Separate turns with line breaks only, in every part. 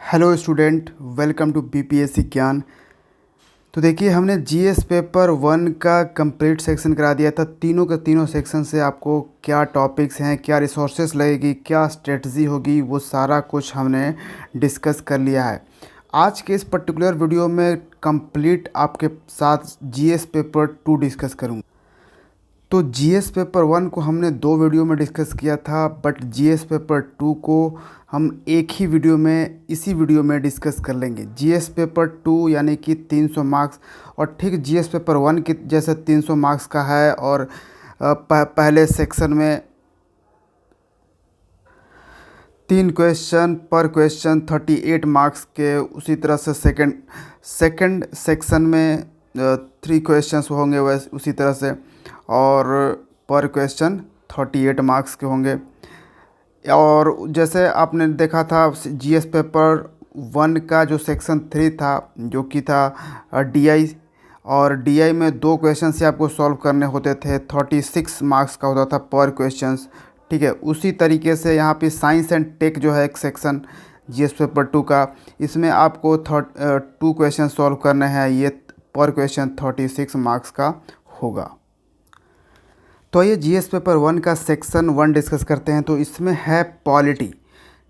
Hello student, welcome to BPSC Gyan. तो देखिए, हमने जीएस पेपर 1 का कंप्लीट सेक्शन करा दिया था। तीनों के तीनों सेक्शन से आपको क्या टॉपिक्स हैं, क्या रिसोर्सेज लगेगी, क्या स्ट्रेटजी होगी, वो सारा कुछ हमने डिस्कस कर लिया है। आज के इस पर्टिकुलर वीडियो में कंप्लीट आपके साथ जीएस पेपर 2 डिस्कस करूँगा। तो जीएस पेपर 1 को हमने 2 वीडियो में डिस्कस किया था, बट जीएस पेपर 2 को हम एक ही वीडियो में, इसी वीडियो में डिस्कस कर लेंगे। जीएस पेपर 2 यानी कि 300 मार्क्स, और ठीक जीएस पेपर 1 की जैसे 300 मार्क्स का है। और पहले सेक्शन में 3 क्वेश्चन पर क्वेश्चन 38 मार्क्स के, उसी तरह से सेकंड सेक्शन में 3 क्वेश्चंस होंगे वैसे उसी तरह से, और पर क्वेश्चन 38 मार्क्स के होंगे। और जैसे आपने देखा था जीएस पेपर 1 का जो सेक्शन 3 था, जो कि था डीआई, और डीआई में 2 क्वेश्चन से आपको सॉल्व करने होते थे, 36 मार्क्स का होता था पर क्वेश्चंस। ठीक है, उसी तरीके से यहाँ पे साइंस एंड टेक जो है एक सेक्शन जीएस पेपर 2 का, इसमें आपको 2 क्वेश्चन सॉल्व करने हैं। ये पर क्वेश्चन 36 मार्क्स का होगा। तो ये जीएस पेपर 1 का सेक्शन 1 डिस्कस करते हैं। तो इसमें है पॉलिटी।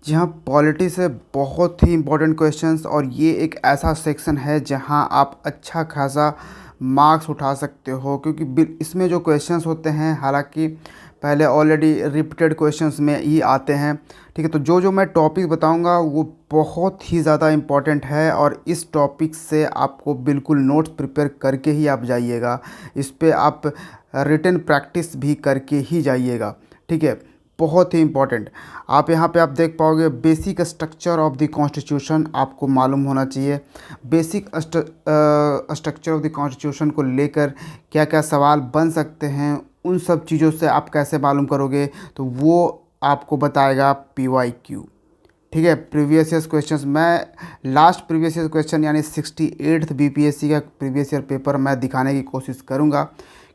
जी हाँ, पॉलिटी से बहुत ही इंपॉर्टेंट क्वेश्चंस, और ये एक ऐसा सेक्शन है जहां आप अच्छा खासा मार्क्स उठा सकते हो, क्योंकि इसमें जो क्वेश्चंस होते हैं, हालांकि पहले ऑलरेडी रिपीटेड क्वेश्चंस में ही आते हैं। ठीक है, तो जो मैं टॉपिक बताऊंगा वो बहुत ही ज़्यादा इम्पॉर्टेंट है, और इस टॉपिक से आपको बिल्कुल नोट्स प्रिपेयर करके ही आप जाइएगा। इस पे आप रिटन प्रैक्टिस भी करके ही जाइएगा। ठीक है, बहुत ही इम्पॉर्टेंट। आप यहाँ पे आप देख पाओगे, basic structure of the constitution आपको मालूम होना चाहिए। Basic structure of the constitution को लेकर क्या क्या सवाल बन सकते हैं, उन सब चीज़ों से आप कैसे मालूम करोगे, तो वो आपको बताएगा PYQ। ठीक है, प्रीवियस ईयर क्वेश्चंस, मैं लास्ट प्रीवियस ईयर क्वेश्चन यानी 68th बीपीएससी का प्रीवियस ईयर पेपर मैं दिखाने की कोशिश करूँगा,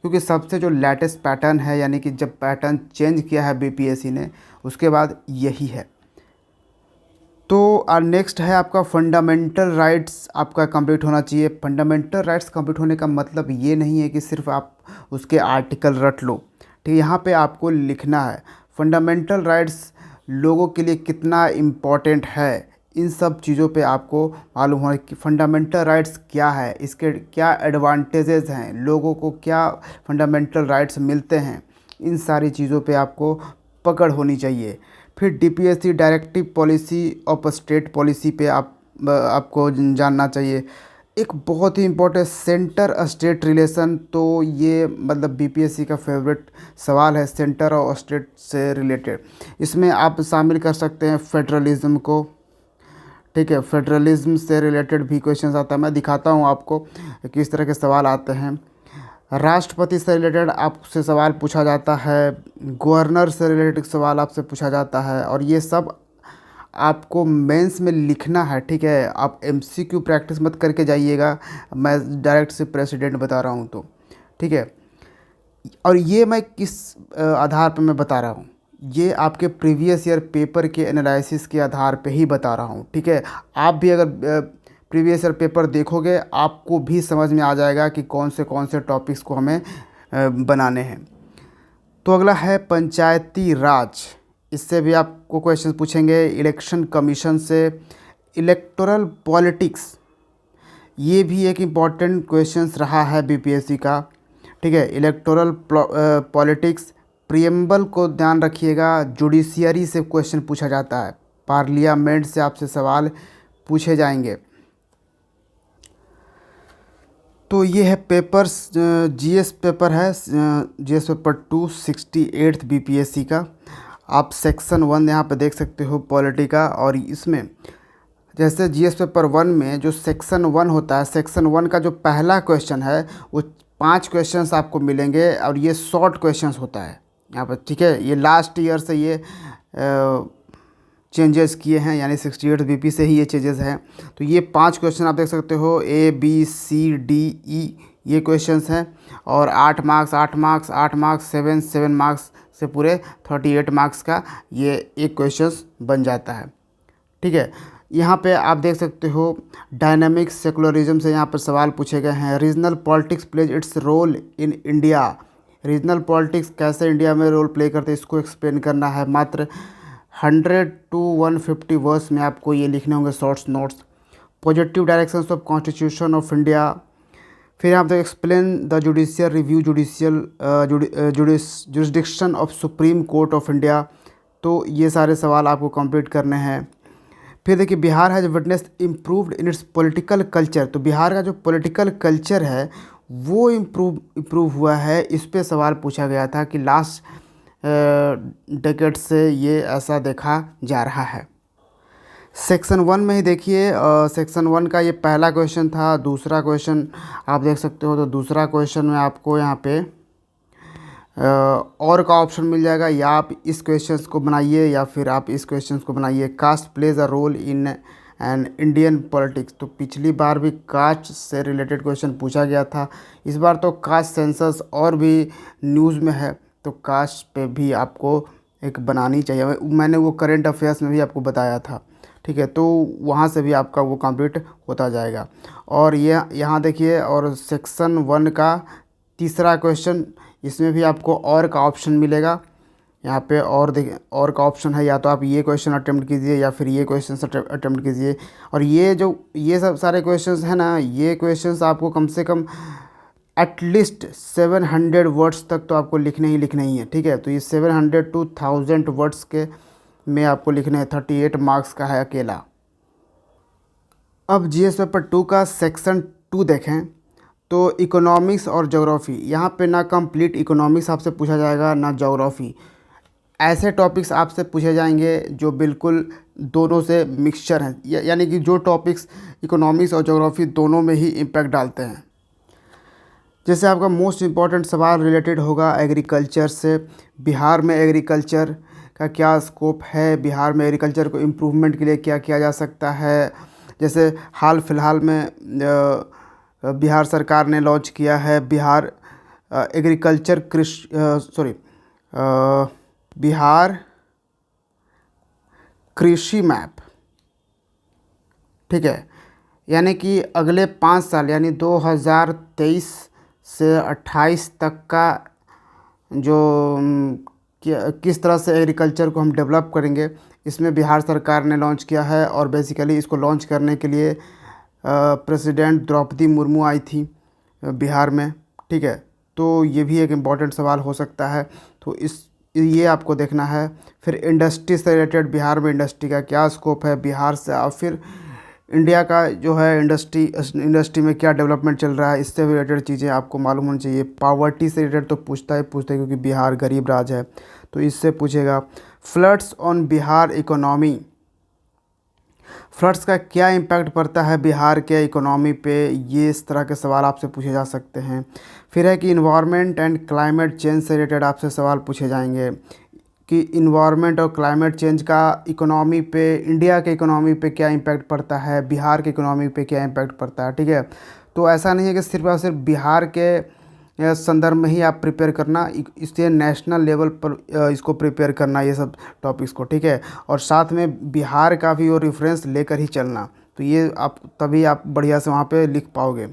क्योंकि सबसे जो लेटेस्ट पैटर्न है, यानी कि जब पैटर्न चेंज किया है बीपीएससी ने, उसके बाद यही है। तो नेक्स्ट है आपका फंडामेंटल राइट्स, आपका कंप्लीट होना चाहिए। फंडामेंटल राइट्स कंप्लीट होने का मतलब ये नहीं है कि सिर्फ आप उसके आर्टिकल रट लो। ठीक है, यहाँ पे आपको लिखना है फंडामेंटल राइट्स लोगों के लिए कितना इम्पॉर्टेंट है। इन सब चीज़ों पे आपको मालूम होना कि फंडामेंटल राइट्स क्या है, इसके क्या एडवांटेजेस हैं, लोगों को क्या फंडामेंटल राइट्स मिलते हैं। इन सारी चीज़ों पे आपको पकड़ होनी चाहिए। फिर DPSC directive policy of state policy पे आपको जानना चाहिए। एक बहुत ही इम्पोर्टेंट सेंटर स्टेट रिलेशन, तो ये मतलब बीपीएससी का फेवरेट सवाल है, सेंटर और स्टेट से रिलेटेड। इसमें आप शामिल कर सकते हैं फेडरलिज्म को। ठीक है, फेडरलिज्म से रिलेटेड भी क्वेश्चन आता है। मैं दिखाता हूँ आपको किस तरह के सवाल आते हैं। राष्ट्रपति से रिलेटेड आपसे सवाल पूछा जाता है, गवर्नर से रिलेटेड सवाल आपसे पूछा जाता है, और ये सब आपको मेंस में लिखना है। ठीक है, आप एमसीक्यू प्रैक्टिस मत करके जाइएगा, मैं डायरेक्ट से प्रेसिडेंट बता रहा हूँ तो। ठीक है, और ये मैं किस आधार पर मैं बता रहा हूँ, ये आपके प्रीवियस ईयर पेपर के एनालिसिस के आधार पे ही बता रहा हूँ। ठीक है, आप भी अगर प्रीवियस ईयर पेपर देखोगे, आपको भी समझ में आ जाएगा कि कौन से टॉपिक्स को हमें बनाने हैं। तो अगला है पंचायती राज। इससे भी आपको क्वेश्चन पूछेंगे। इलेक्शन कमीशन से, इलेक्टोरल पॉलिटिक्स, ये भी एक इम्पॉर्टेंट क्वेश्चंस रहा है बीपीएससी का। ठीक है, इलेक्टोरल पॉलिटिक्स, प्रियम्बल को ध्यान रखिएगा। जुडिशियरी से क्वेश्चन पूछा जाता है, पार्लियामेंट से आपसे सवाल पूछे जाएंगे। तो ये है पेपर्स, जीएस पेपर है, जीएस पेपर 2 68th बीपीएससी का। आप सेक्शन 1 यहाँ पे देख सकते हो पॉलिटी का। और इसमें जैसे जीएस पेपर 1 में जो सेक्शन 1 होता है, सेक्शन 1 का जो पहला क्वेश्चन है वो 5 क्वेश्चंस आपको मिलेंगे, और ये शॉर्ट क्वेश्चंस होता है यहाँ पर। ठीक है, ये लास्ट ईयर से ये चेंजेस किए हैं, यानी 68 बीपी से ही ये चेंजेस हैं। तो ये 5 क्वेश्चन आप देख सकते हो, ABCDE ये क्वेश्चंस हैं, और 8 मार्क्स 8 मार्क्स 8 मार्क्स 7 मार्क्स से पूरे 38 मार्क्स का ये एक क्वेश्चंस बन जाता है। ठीक है। यहाँ पे आप देख सकते हो डायनामिक सेकुलरिज्म से यहाँ पर सवाल पूछे गए हैं। Regional politics plays its role in India. Regional politics कैसे इंडिया में रोल प्ले करते हैं इसको एक्सप्लेन करना है। मात्र 100 to 150 वर्ड्स में आपको ये लिखने होंगे shorts notes. Positive directions of Constitution of India. फिर आप तो explain the judicial review jurisdiction of Supreme Court of India. तो ये सारे सवाल आपको कंप्लीट करने हैं। फिर देखिए Bihar has witness improved in its political culture. तो बिहार का जो पॉलिटिकल कल्चर है वो इम्प्रूव हुआ है। इस पे सवाल पूछा गया था कि लास्ट डेकेड से ये ऐसा देखा जा रहा है। सेक्शन 1 में ही देखिए सेक्शन 1 का ये पहला क्वेश्चन था। दूसरा क्वेश्चन आप देख सकते हो। तो दूसरा क्वेश्चन में आपको यहाँ पे और का ऑप्शन मिल जाएगा, या आप इस क्वेश्चन को बनाइए या फिर आप इस क्वेश्चन को बनाइए। Caste plays a role in an Indian politics. तो पिछली बार भी कास्ट से रिलेटेड क्वेश्चन पूछा गया था। इस बार तो कास्ट सेंसस और भी न्यूज़ में है, तो कास्ट पे भी आपको एक बनानी चाहिए। मैंने वो करेंट अफेयर्स में भी आपको बताया था, ठीक है। तो वहाँ से भी आपका वो कंप्लीट होता जाएगा। और ये यहाँ देखिए, और सेक्शन 1 का तीसरा क्वेश्चन, इसमें भी आपको और का ऑप्शन मिलेगा। यहाँ पे और देखिए और का ऑप्शन है, या तो आप ये क्वेश्चन अटेम्प्ट कीजिए या फिर ये क्वेश्चन अटेम्प्ट कीजिए। और ये सब सारे क्वेश्चंस हैं ना, ये क्वेश्चंस आपको कम से कम एटलीस्ट 700 वर्ड्स तक तो आपको लिखने ही है, ठीक है। तो ये 700 to 1000 वर्ड्स के में आपको लिखने हैं। 38 मार्क्स का है अकेला। अब जीएस पेपर 2 का सेक्शन 2 देखें तो इकोनॉमिक्स और ज्योग्राफी। यहाँ पे ना कंप्लीट इकोनॉमिक्स आपसे पूछा जाएगा ना ज्योग्राफी। ऐसे टॉपिक्स आपसे पूछे जाएंगे जो बिल्कुल दोनों से मिक्सचर हैं, यानी कि जो टॉपिक्स इकोनॉमिक्स और ज्योग्राफी दोनों में ही इम्पैक्ट डालते हैं। जैसे आपका मोस्ट इम्पॉर्टेंट सवाल रिलेटेड होगा एग्रीकल्चर से। बिहार में एग्रीकल्चर का क्या स्कोप है, बिहार में एग्रीकल्चर को इम्प्रूवमेंट के लिए क्या किया जा सकता है। जैसे हाल फिलहाल में बिहार सरकार ने लॉन्च किया है बिहार एग्रीकल्चर बिहार कृषि मैप, ठीक है। यानी कि अगले 5 साल यानी 2023 से 28 तक का जो किस तरह से एग्रीकल्चर को हम डेवलप करेंगे, इसमें बिहार सरकार ने लॉन्च किया है। और बेसिकली इसको लॉन्च करने के लिए प्रेसिडेंट द्रौपदी मुर्मू आई थी बिहार में, ठीक है। तो ये भी एक इम्पॉर्टेंट सवाल हो सकता है। तो ये आपको देखना है। फिर इंडस्ट्री से रिलेटेड, बिहार में इंडस्ट्री का क्या स्कोप है बिहार से, और फिर इंडिया का जो है इंडस्ट्री में क्या डेवलपमेंट चल रहा है, इससे रिलेटेड चीज़ें आपको मालूम होनी चाहिए। पावर्टी से रिलेटेड तो पूछता है क्योंकि बिहार गरीब राज्य है, तो इससे पूछेगा। Floods on Bihar economy. Floods का क्या इम्पैक्ट पड़ता है बिहार के इकोनॉमी पे, ये इस तरह के सवाल आपसे पूछे जा सकते हैं। फिर है कि इन्वायरमेंट एंड क्लाइमेट चेंज से रिलेटेड आपसे सवाल पूछे जाएंगे कि इन्वायरमेंट और क्लाइमेट चेंज का इकोनॉमी पे, इंडिया के इकोनॉमी पे क्या इम्पैक्ट पड़ता है, बिहार के इकोनॉमी पे क्या इम्पैक्ट पड़ता है, ठीक है। तो ऐसा नहीं है कि सिर्फ और सिर्फ बिहार के संदर्भ में ही आप प्रिपेयर करना, इससे नेशनल लेवल पर इसको प्रिपेयर करना, ये सब टॉपिक्स को, ठीक है। और साथ में बिहार का भी और रेफरेंस लेकर ही चलना, तो ये आप तभी आप बढ़िया से वहाँ पे लिख पाओगे।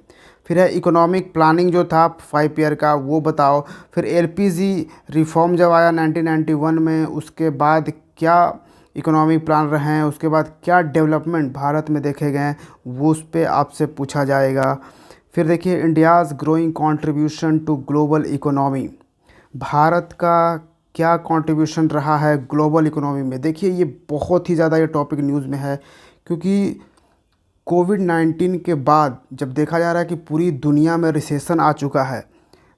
फिर है इकोनॉमिक प्लानिंग जो था 5 ईयर का, वो बताओ। फिर एलपीजी रिफॉर्म जब आया 1991 में, उसके बाद क्या इकोनॉमिक प्लान रहे हैं, उसके बाद क्या डेवलपमेंट भारत में देखे गए हैं, वो उस पर आपसे पूछा जाएगा। फिर देखिए India's growing contribution to global economy. भारत का क्या कंट्रीब्यूशन रहा है ग्लोबल इकोनॉमी में। देखिए ये बहुत ही ज़्यादा ये टॉपिक न्यूज़ में है, क्योंकि कोविड-19 के बाद जब देखा जा रहा है कि पूरी दुनिया में रिसेशन आ चुका है,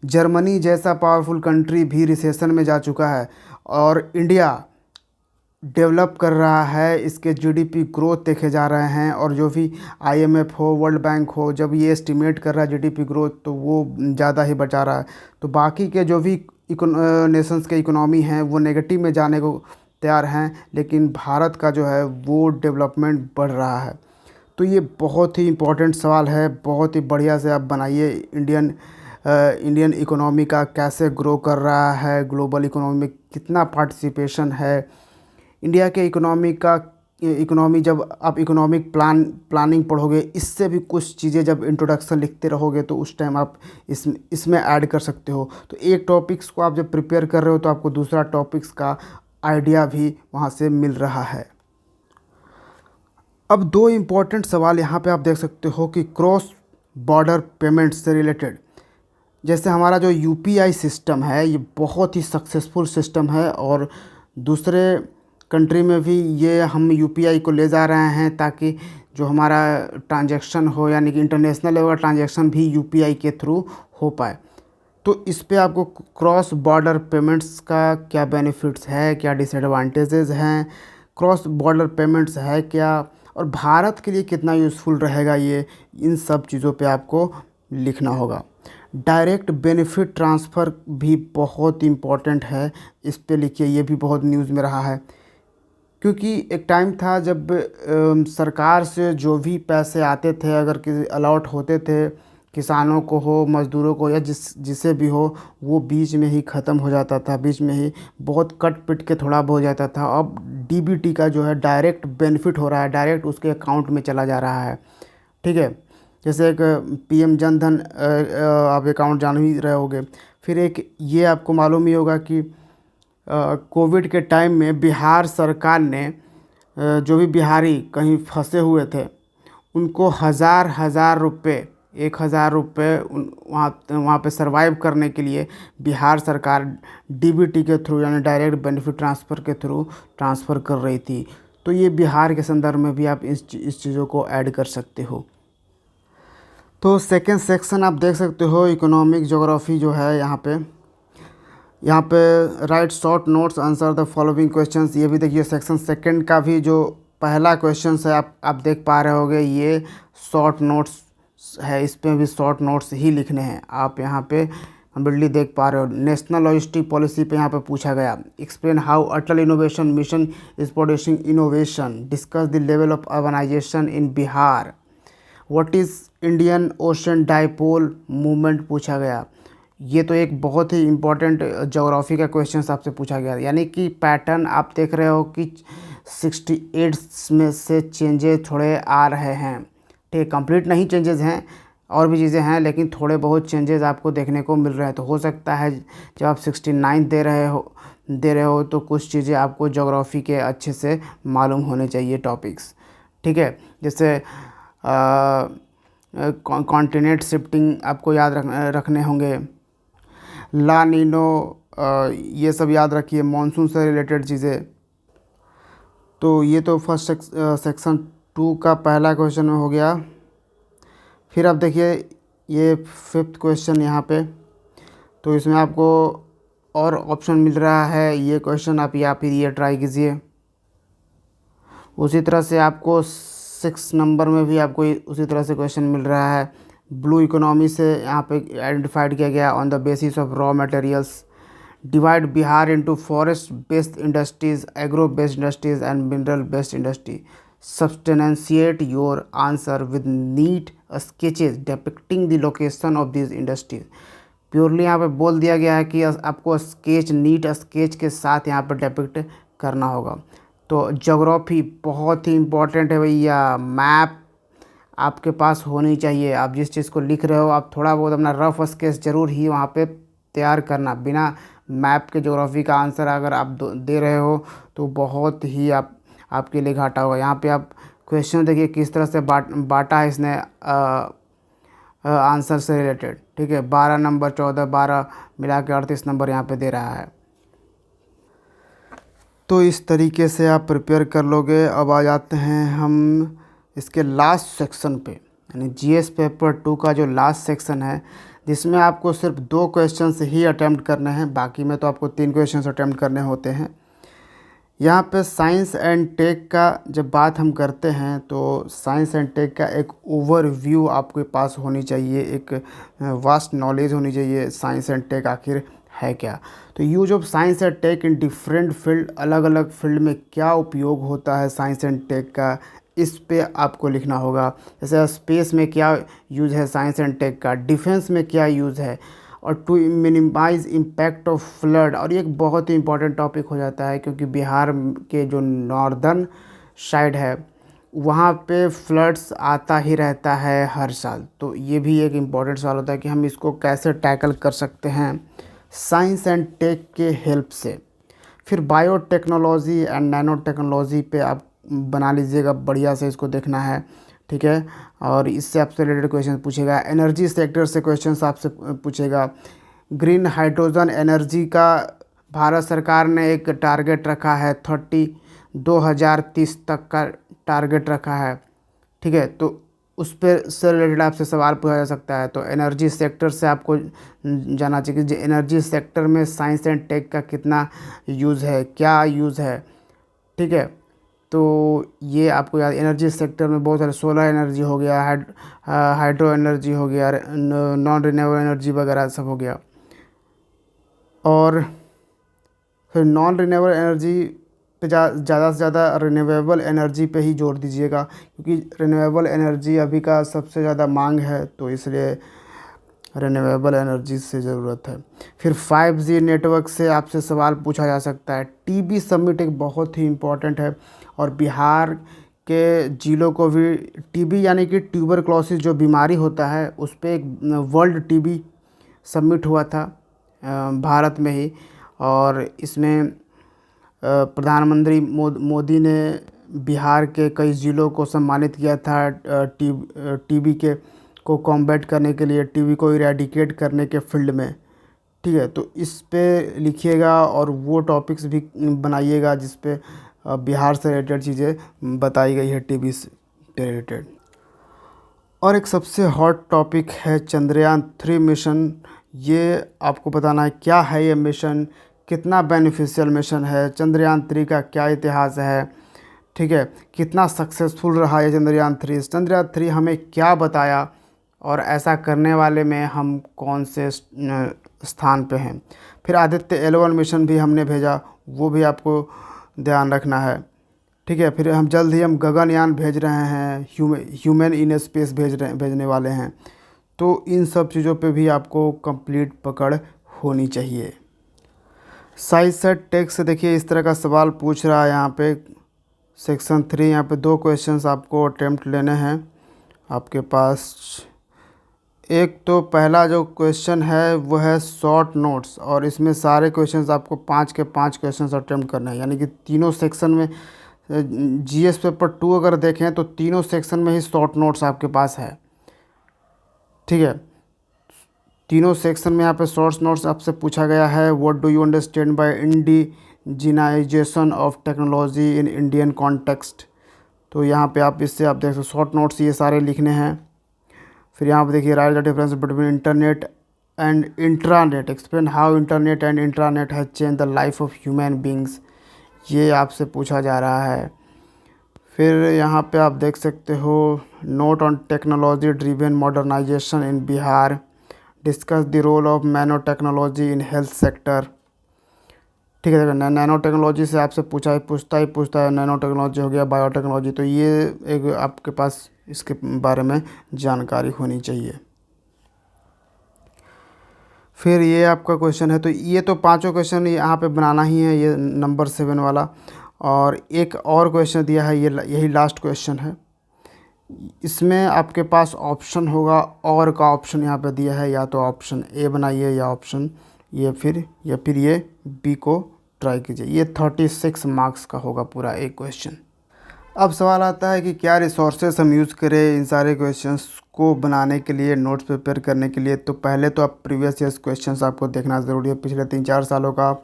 जर्मनी जैसा पावरफुल कंट्री भी रिसेशन में जा चुका है, और इंडिया डेवलप कर रहा है, इसके जीडीपी ग्रोथ देखे जा रहे हैं। और जो भी आईएमएफ हो, वर्ल्ड बैंक हो, जब ये एस्टिमेट कर रहा है जीडीपी ग्रोथ, तो वो ज़्यादा ही बचा रहा है। तो बाकी के जो भी नेशंस के इकोनॉमी हैं वो नेगेटिव में जाने को तैयार हैं, लेकिन भारत का जो है वो डेवलपमेंट बढ़ रहा है। तो ये बहुत ही इम्पोर्टेंट सवाल है, बहुत ही बढ़िया से आप बनाइए। इंडियन इकोनॉमी का कैसे ग्रो कर रहा है, ग्लोबल इकोनॉमी में कितना पार्टिसिपेशन है, इंडिया के इकोनॉमी का इकोनॉमी, जब आप इकोनॉमिक प्लानिंग पढ़ोगे, इससे भी कुछ चीज़ें जब इंट्रोडक्शन लिखते रहोगे तो उस टाइम आप इसमें ऐड कर सकते हो। तो एक टॉपिक्स को आप जब प्रिपेयर कर रहे हो तो आपको दूसरा टॉपिक्स का आइडिया भी वहाँ से मिल रहा है। अब दो इम्पॉर्टेंट सवाल यहाँ पे आप देख सकते हो कि क्रॉस बॉर्डर पेमेंट्स से रिलेटेड। जैसे हमारा जो यूपीआई सिस्टम है ये बहुत ही सक्सेसफुल सिस्टम है और दूसरे कंट्री में भी ये हम यूपीआई को ले जा रहे हैं ताकि जो हमारा ट्रांजैक्शन हो, यानी कि इंटरनेशनल लेवल ट्रांजैक्शन भी यूपीआई के थ्रू हो पाए। तो इस पे आपको क्रॉस बॉर्डर पेमेंट्स का क्या बेनिफिट्स है, क्या डिसएडवांटेजेस हैं, क्रॉस बॉर्डर पेमेंट्स है क्या, और भारत के लिए कितना यूज़फुल रहेगा ये, इन सब चीज़ों पे आपको लिखना होगा। डायरेक्ट बेनिफिट ट्रांसफ़र भी बहुत इम्पॉर्टेंट है, इस पे लिखिए, ये भी बहुत न्यूज़ में रहा है। क्योंकि एक टाइम था जब सरकार से जो भी पैसे आते थे, अगर किसी अलॉट होते थे, किसानों को हो, मज़दूरों को, या जिसे भी हो, वो बीच में ही ख़त्म हो जाता था, बीच में ही बहुत कट पिट के थोड़ा बहुत हो जाता था। अब डीबीटी का जो है डायरेक्ट बेनिफिट हो रहा है, डायरेक्ट उसके अकाउंट में चला जा रहा है। ठीक है, जैसे एक पीएम जन धन आप अकाउंट जान ही रहे होगे। फिर एक ये आपको मालूम ही होगा कि कोविड के टाइम में बिहार सरकार ने जो भी बिहारी कहीं फंसे हुए थे उनको हज़ार रुपये, 1,000 रुपये वहाँ पे सरवाइव करने के लिए बिहार सरकार डीबीटी के थ्रू, यानी डायरेक्ट बेनिफिट ट्रांसफ़र के थ्रू ट्रांसफ़र कर रही थी। तो ये बिहार के संदर्भ में भी आप इस चीज़ों को ऐड कर सकते हो। तो सेकेंड सेक्शन आप देख सकते हो, इकोनॉमिक ज्योग्राफी जो है यहाँ पे right short notes answer the following questions. ये भी देखिए सेक्शन सेकंड का भी जो पहला क्वेश्चन है आप देख पा रहे होगे, ये शॉर्ट नोट्स है, इस पे भी शॉर्ट नोट्स ही लिखने हैं। आप यहाँ पे कंप्लीटली देख पा रहे हो। नेशनल लॉजिस्टिक पॉलिसी पे यहाँ पे पूछा गया, explain how Atal innovation mission is producing innovation, discuss the level of urbanisation in Bihar, what is Indian Ocean dipole movement पूछा गया। ये तो एक बहुत ही इम्पोर्टेंट ज्योग्राफी का क्वेश्चन आपसे पूछा गया। यानी कि पैटर्न आप देख रहे हो कि 68 में से चेंजेस थोड़े आ रहे हैं। ठीक, कंप्लीट नहीं चेंजेस हैं, और भी चीज़ें हैं, लेकिन थोड़े बहुत चेंजेस आपको देखने को मिल रहे हैं। तो हो सकता है जब आप 69 दे रहे हो तो कुछ चीज़ें आपको ज्योग्राफी के अच्छे से मालूम होने चाहिए टॉपिक्स। ठीक है, जैसे कॉन्टिनेंट शिफ्टिंग आपको याद रखने होंगे, ला नीनो, ये सब याद रखिए, मॉनसून से रिलेटेड चीज़ें। तो ये तो फर्स्ट सेक्शन 2 का पहला क्वेश्चन हो गया। फिर आप देखिए ये 5th क्वेश्चन यहाँ पे, तो इसमें आपको और ऑप्शन मिल रहा है, ये क्वेश्चन आप या फिर ये ट्राई कीजिए। उसी तरह से आपको 6 नंबर में भी आपको उसी तरह से क्वेश्चन मिल रहा है। ब्लू इकोनॉमी से यहाँ पे आइडेंटिफाइड किया गया, on the basis of raw materials divide Bihar into forest based industries, agro based industries and mineral based industry, substantiate your answer with neat sketches depicting the location of this industries. Purely यहाँ पे बोल दिया गया है कि आपको NEET sketch के साथ यहाँ पर डिपिक्ट करना होगा। तो ज्योग्राफी बहुत ही इम्पोर्टेंट है भैया, मैप आपके पास होनी चाहिए। आप जिस चीज़ को लिख रहे हो आप थोड़ा बहुत अपना रफ स्केच ज़रूर ही वहाँ पे तैयार करना। बिना मैप के ज्योग्राफी का आंसर अगर आप दे रहे हो तो बहुत ही आपके लिए घाटा होगा। यहाँ पे आप क्वेश्चन देखिए किस तरह से बांटा है इसने आंसर से रिलेटेड। ठीक है, 12 नंबर, 14, 12 मिला के 38 नंबर यहाँ पे दे रहा है। तो इस तरीके से आप प्रिपेयर कर लोगे। अब आ जाते हैं हम इसके लास्ट सेक्शन पे, यानी जीएस पेपर 2 का जो लास्ट सेक्शन है, जिसमें आपको सिर्फ 2 क्वेश्चंस ही अटेम्प्ट करने हैं, बाकी में तो आपको 3 क्वेश्चंस अटेम्प्ट करने होते हैं। यहाँ पे साइंस एंड टेक का जब बात हम करते हैं तो साइंस एंड टेक का एक ओवरव्यू आपके पास होनी चाहिए, एक वास्ट नॉलेज होनी चाहिए साइंस एंड टेक आखिर है क्या। तो use of science and tech in different field, अलग अलग फील्ड में क्या उपयोग होता है साइंस एंड टेक का, इस पे आपको लिखना होगा। जैसे स्पेस में क्या यूज़ है साइंस एंड टेक का, डिफेंस में क्या यूज़ है, और to minimise impact of flood. और ये एक बहुत ही इंपॉर्टेंट टॉपिक हो जाता है क्योंकि बिहार के जो नॉर्दर्न साइड है वहाँ पे फ्लड्स आता ही रहता है हर साल। तो ये भी एक इम्पॉर्टेंट सवाल होता है कि हम इसको कैसे टैकल कर सकते हैं साइंस एंड टेक के हेल्प से। फिर बायोटेक्नोलॉजी एंड नैनो टेक्नोलॉजी पे आप बना लीजिएगा, बढ़िया से इसको देखना है, ठीक है। और इससे आपसे रिलेटेड क्वेश्चन पूछेगा। एनर्जी सेक्टर से क्वेश्चंस आपसे पूछेगा। ग्रीन हाइड्रोजन एनर्जी का भारत सरकार ने एक टारगेट रखा है 2030 तक का टारगेट रखा है, ठीक है। तो उस पर से रिलेटेड आपसे सवाल पूछा जा सकता है। तो एनर्जी सेक्टर से आपको जानना चाहिए कि एनर्जी सेक्टर में साइंस एंड टेक का कितना यूज़ है, क्या यूज़ है, ठीक है। तो ये आपको याद, एनर्जी सेक्टर में बहुत सारे सोलर एनर्जी हो गया, हाइड्रो एनर्जी हो गया, नॉन रिन्यूएबल एनर्जी वगैरह सब हो गया। और फिर नॉन रिन्यूएबल एनर्जी पे ज़्यादा से ज़्यादा रिन्यूएबल एनर्जी पे ही जोर दीजिएगा, क्योंकि रिन्यूएबल एनर्जी अभी का सबसे ज़्यादा मांग है, तो इसलिए रिन्यूएबल एनर्जी से ज़रूरत है। फिर 5G नेटवर्क से आपसे सवाल पूछा जा सकता है। टीबी समिट एक बहुत ही इम्पोर्टेंट है, और बिहार के जिलों को भी टीबी यानी कि ट्यूबरक्लोसिस जो बीमारी होता है उस पर एक वर्ल्ड टीबी समिट हुआ था भारत में ही। और इसमें प्रधानमंत्री मोदी ने बिहार के कई ज़िलों को सम्मानित किया था टीबी के को कॉम्बैट करने के लिए, टीबी को इरेडिकेट करने के फील्ड में, ठीक है। तो इस पे लिखिएगा और वो टॉपिक्स भी बनाइएगा जिस पे बिहार से रिलेटेड चीज़ें बताई गई है टीबी से रिलेटेड। और एक सबसे हॉट टॉपिक है चंद्रयान-3 मिशन। ये आपको बताना है क्या है ये मिशन, कितना बेनिफिशियल मिशन है, चंद्रयान-3 का क्या इतिहास है, ठीक है, कितना सक्सेसफुल रहा ये चंद्रयान-3, चंद्रयान-3 हमें क्या बताया, और ऐसा करने वाले में हम कौन से स्थान पे हैं। फिर आदित्य L1 मिशन भी हमने भेजा, वो भी आपको ध्यान रखना है, ठीक है। फिर जल्द ही हम गगनयान भेज रहे हैं, ह्यूमन इन स्पेस भेजने वाले हैं। तो इन सब चीज़ों पे भी आपको कंप्लीट पकड़ होनी चाहिए। साइंस से टेक से देखिए इस तरह का सवाल पूछ रहा है यहाँ पे सेक्शन 3। यहाँ पे 2 क्वेश्चंस आपको अटेम्प्ट लेने हैं आपके पास। एक तो पहला जो क्वेश्चन है वो है शॉर्ट नोट्स, और इसमें सारे क्वेश्चंस आपको 5 के 5 क्वेश्चंस अटेम्प्ट करने हैं, यानी कि तीनों सेक्शन में जीएस पेपर 2 अगर देखें तो तीनों सेक्शन में ही शॉर्ट नोट्स आपके पास है, ठीक है। तीनों सेक्शन में यहाँ पे शॉर्ट नोट्स आपसे पूछा गया है। What do you understand by indigenisation of technology in Indian context. तो यहाँ पे आप इससे आप देख सकते शॉर्ट नोट्स ये सारे लिखने हैं। फिर यहाँ पे देखिए right the difference between internet and intranet, explain how internet and intranet has change the life of human beings, ये आपसे पूछा जा रहा है। फिर यहाँ पे आप देख सकते हो note on technology driven modernisation in Bihar, discuss the role of nano technology in health sector, ठीक है। नैनो टेक्नोलॉजी से आपसे पूछता है, नैनो टेक्नोलॉजी हो गया, बायोटेक्नोलॉजी, तो ये एक आपके पास इसके बारे में जानकारी होनी चाहिए। फिर ये आपका क्वेश्चन है, तो ये तो पांचों क्वेश्चन यहाँ पे बनाना ही है, ये नंबर 7 वाला। और एक और क्वेश्चन दिया है, ये यही लास्ट क्वेश्चन है। इसमें आपके पास ऑप्शन होगा, और का ऑप्शन यहाँ पे दिया है, या तो ऑप्शन ए बनाइए या ऑप्शन ये फिर ये बी को ट्राई कीजिए। ये 36 मार्क्स का होगा पूरा एक क्वेश्चन। अब सवाल आता है कि क्या रिसोर्सेस हम यूज़ करें इन सारे क्वेश्चंस को बनाने के लिए, नोट्स प्रिपेयर करने के लिए। तो पहले तो आप प्रीवियस ईयर्स क्वेश्चंस आपको देखना ज़रूरी है, पिछले 3-4 सालों का आप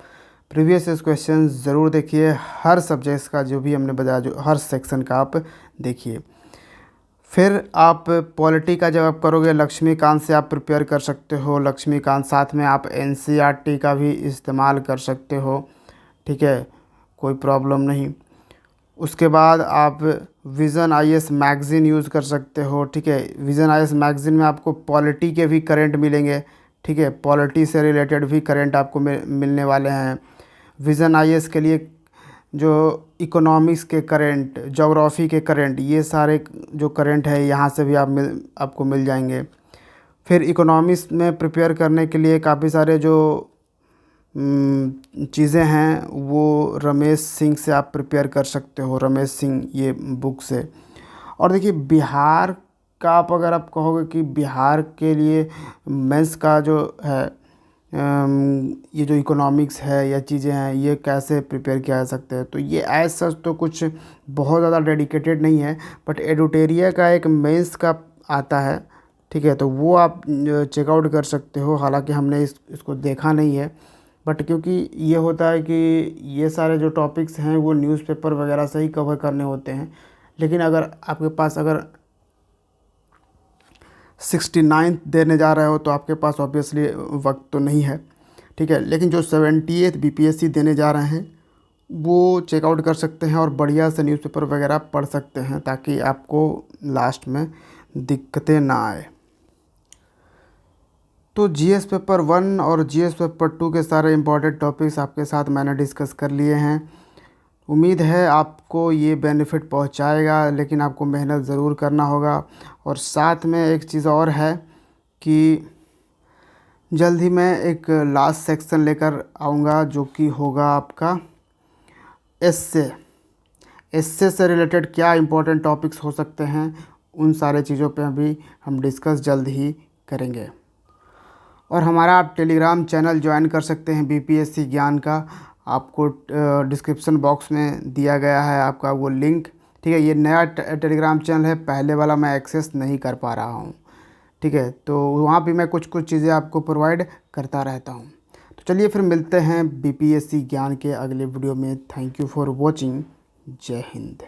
प्रीवियस ईयर्स क्वेश्चन ज़रूर देखिए, हर सब्जेक्ट्स का जो भी हमने बताया, जो हर सेक्शन का आप देखिए। फिर आप पॉलिटी का जब आप करोगे लक्ष्मीकांत से आप प्रिपेयर कर सकते हो, लक्ष्मीकांत, साथ में आप एनसीईआरटी का भी इस्तेमाल कर सकते हो, ठीक है, कोई प्रॉब्लम नहीं। उसके बाद आप विज़न आईएएस मैगज़ीन यूज़ कर सकते हो, ठीक है। विज़न आईएएस मैगज़ीन में आपको पॉलिटी के भी करंट मिलेंगे, ठीक है, पॉलिटी से रिलेटेड भी करंट आपको मिलने वाले हैं। विज़न आईएएस के लिए जो इकोनॉमिक्स के करंट, ज्योग्राफी के करंट, ये सारे जो करंट है यहाँ से भी आपको मिल जाएंगे। फिर इकोनॉमिक्स में प्रिपेयर करने के लिए काफ़ी सारे जो चीज़ें हैं वो रमेश सिंह से आप प्रिपेयर कर सकते हो, रमेश सिंह ये बुक से। और देखिए बिहार का आप अगर आप कहोगे कि बिहार के लिए मेंस का जो है ये जो इकोनॉमिक्स है या चीज़ें हैं ये कैसे प्रिपेयर किया जा सकते हैं, तो ये एज सच तो कुछ बहुत ज़्यादा डेडिकेटेड नहीं है, बट एडुटेरिया का एक मेंस का आता है, ठीक है, तो वो आप चेकआउट कर सकते हो। हालांकि हमने इसको देखा नहीं है, बट क्योंकि ये होता है कि ये सारे जो टॉपिक्स हैं वो न्यूज़पेपर वगैरह से ही कवर करने होते हैं। लेकिन अगर आपके पास अगर 69 देने जा रहे हो तो आपके पास ऑब्वियसली वक्त तो नहीं है, ठीक है। लेकिन जो 78 बीपीएससी देने जा रहे हैं वो चेकआउट कर सकते हैं और बढ़िया से न्यूज़पेपर वगैरह पढ़ सकते हैं ताकि आपको लास्ट में दिक्कतें ना आए। तो जीएस पेपर 1 और जीएस पेपर 2 के सारे इम्पोर्टेंट टॉपिक्स आपके साथ मैंने डिस्कस कर लिए हैं। उम्मीद है आपको ये बेनिफिट पहुंचाएगा, लेकिन आपको मेहनत ज़रूर करना होगा। और साथ में एक चीज़ और है कि जल्द ही मैं एक लास्ट सेक्शन लेकर आऊँगा जो कि होगा आपका एस्से। एस्से से रिलेटेड क्या इम्पोर्टेंट टॉपिक्स हो सकते हैं उन सारे चीज़ों पे भी हम डिस्कस जल्द ही करेंगे। और हमारा आप टेलीग्राम चैनल ज्वाइन कर सकते हैं बीपीएससी ज्ञान का, आपको डिस्क्रिप्शन बॉक्स में दिया गया है आपका वो लिंक, ठीक है। ये नया टेलीग्राम चैनल है, पहले वाला मैं एक्सेस नहीं कर पा रहा हूँ, ठीक है, तो वहाँ भी मैं कुछ कुछ चीज़ें आपको प्रोवाइड करता रहता हूँ। तो चलिए फिर मिलते हैं बीपीएससी ज्ञान के अगले वीडियो में। Thank you for watching. जय हिंद।